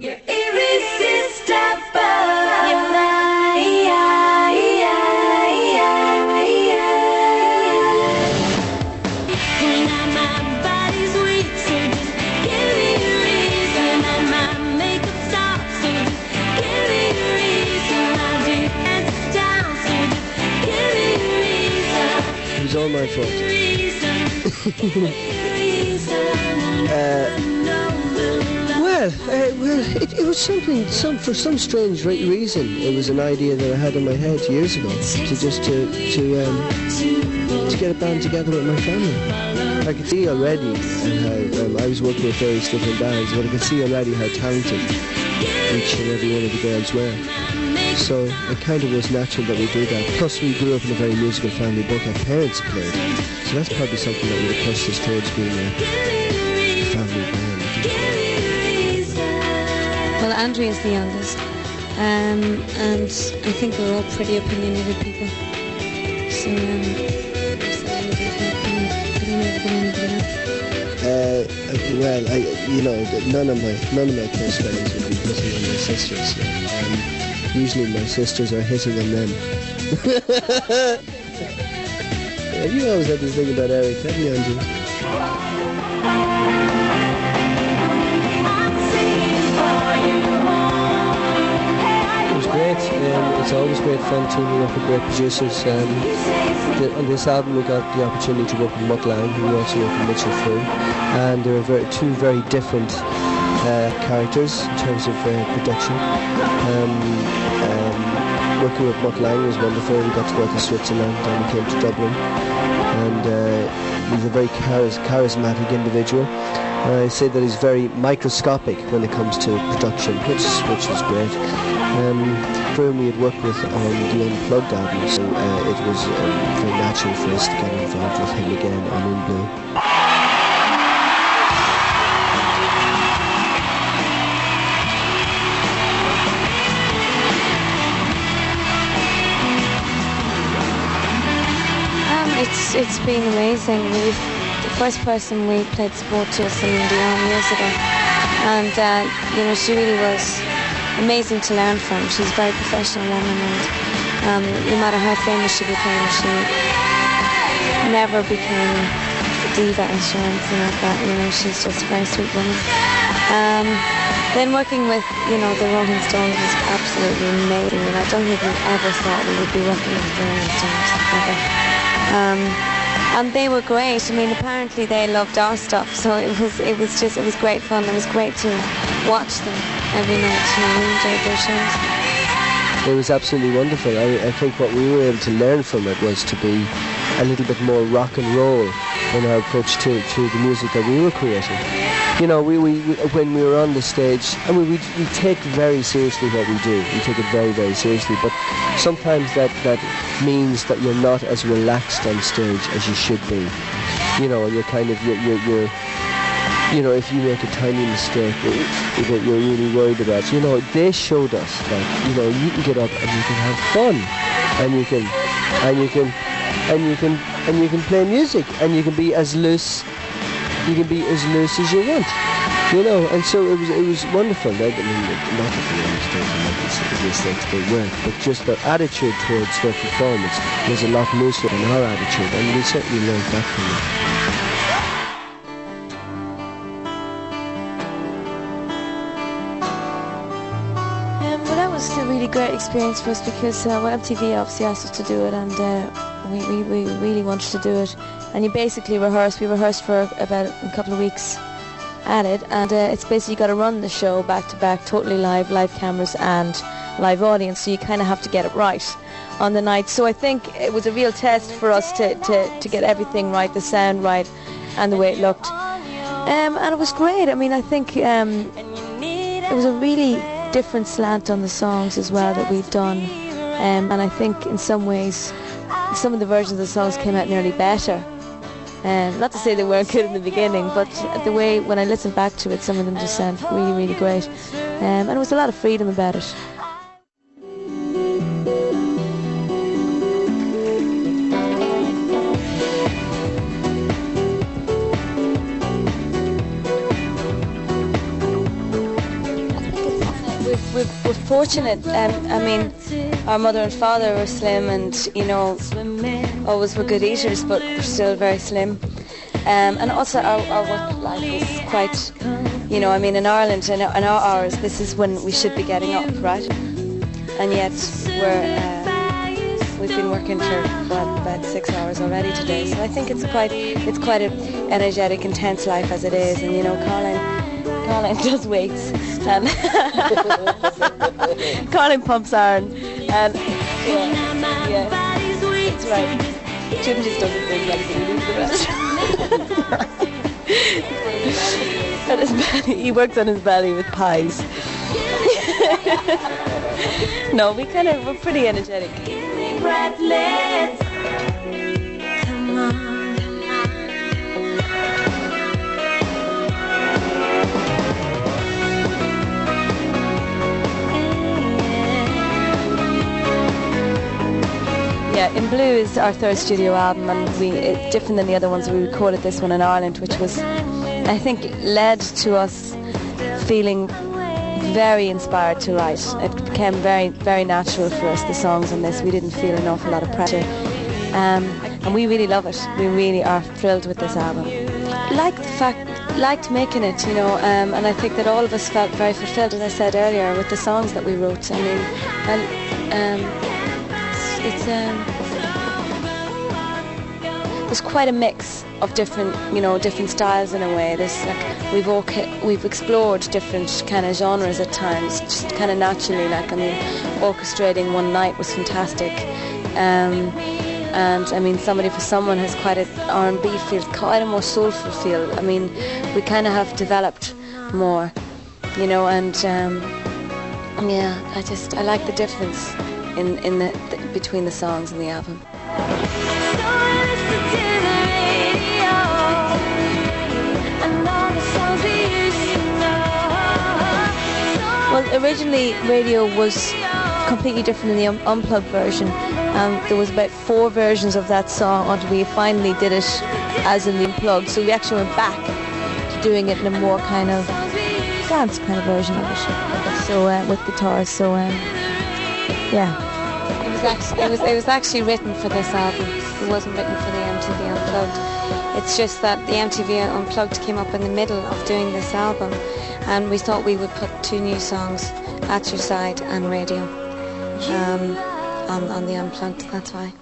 You're irresistible. You're mine. Now my body's weak, so just give me a reason. And my makeup stops, so just give me a reason. I'll do hands down, so just give me a reason. It was all my fault. Well, it was something. For some strange reason, it was an idea that I had in my head years ago to get a band together with my family. I could see already how I was working with various different bands, but I could see already how talented each and every one of the girls were. So it kind of was natural that we do that. Plus, we grew up in a very musical family. Both our parents played, so that's probably something that would have pushed us towards being a family band. Well, Andrea is the youngest, and I think we're all pretty opinionated people. So, well, none of my close friends would be hitting on my sisters. Usually my sisters are hitting on them. Yeah, you always have this thing about Eric, haven't you, Andrew? Great. It's always great fun teaming up with great producers. On this album we got the opportunity to work with Mutt Lang, who we also worked with Mitchell Frew, and there are two very different characters in terms of production. Working with Mutt Lang was wonderful. We got to go to Switzerland and we came to Dublin, and he's a very charismatic individual. I say that he's very microscopic when it comes to production, which was great. Frew we had worked with on the Unplugged album, so it was very natural for us to get involved with him again on In Blue. It's been amazing. The first person we played sport to was Celine Dion years ago, and she really was amazing to learn from. She's a very professional woman, and no matter how famous she became, she never became a diva or anything like that. She's just a very sweet woman. Then working with the Rolling Stones was absolutely amazing, and I don't think we ever thought we would be working with the Rolling Stones ever. And they were great. I mean, apparently they loved our stuff, so it was great fun. It was great to watch them every night. We enjoyed their shows. It was absolutely wonderful. I think what we were able to learn from it was to be a little bit more rock and roll in our approach to the music that we were creating. We when we were on the stage, I mean, we take very seriously what we do. We take it very, very seriously. But sometimes that means that you're not as relaxed on stage as you should be. You're kind of you're if you make a tiny mistake that you're really worried about. They showed us that you can get up and you can have fun, and you can play music, and you can be as loose. You can be as loose as you want, and so it was wonderful. Not that the mistakes they weren't, but just their attitude towards their performance was a lot looser than our attitude, and we certainly learned that from them. Well, that was a really great experience for us because MTV obviously asked us to do it, and we really wanted to do it. And you basically rehearse. We rehearsed for about a couple of weeks at it, and it's basically got to run the show back to back, totally live cameras and live audience. So you kind of have to get it right on the night. So I think it was a real test for us to get everything right, the sound right, and the way it looked. And it was great. I mean, I think it was a really different slant on the songs as well that we've done. And I think in some ways, some of the versions of the songs came out nearly better. Not to say they weren't good in the beginning, but the way when I listen back to it, some of them just sound really, really great. And there was a lot of freedom about it. we're fortunate. I mean, our mother and father were slim, and always were good eaters, but we're still very slim. And also our work life is quite, I mean, in Ireland, in our hours, this is when we should be getting up, right? And yet we've been working for about 6 hours already today. So I think it's quite an energetic, intense life as it is. And Colin does weights, and Colin pumps iron, and yeah, that's right. Jim just does it for his belly, so he leaves the rest. On his belly, he works on his belly with pies. No, we're pretty energetic. Come on. Yeah, In Blue is our third studio album, and it's different than the other ones. We recorded this one in Ireland, which was, I think, led to us feeling very inspired to write. It became very, very natural for us, the songs on this. We didn't feel an awful lot of pressure. And we really love it. We really are thrilled with this album. Liked making it, and I think that all of us felt very fulfilled, as I said earlier, with the songs that we wrote. I mean, there's quite a mix of different styles in a way. We've explored different kind of genres at times, just kind of naturally. Orchestrating One Night was fantastic, and I mean, Somebody for Someone has quite an R&B feel, quite a more soulful feel. I mean, we kind of have developed more, and I like the difference in the between the songs in the album. Well, originally radio was completely different in the unplugged version. There was about 4 versions of that song until we finally did it as in the unplugged. So we actually went back to doing it in a more kind of dance kind of version of it. So with guitars. So yeah. It was actually written for this album. It wasn't written for the MTV Unplugged. It's just that the MTV Unplugged came up in the middle of doing this album, and we thought we would put 2 new songs, At Your Side and Radio, on the Unplugged. That's why.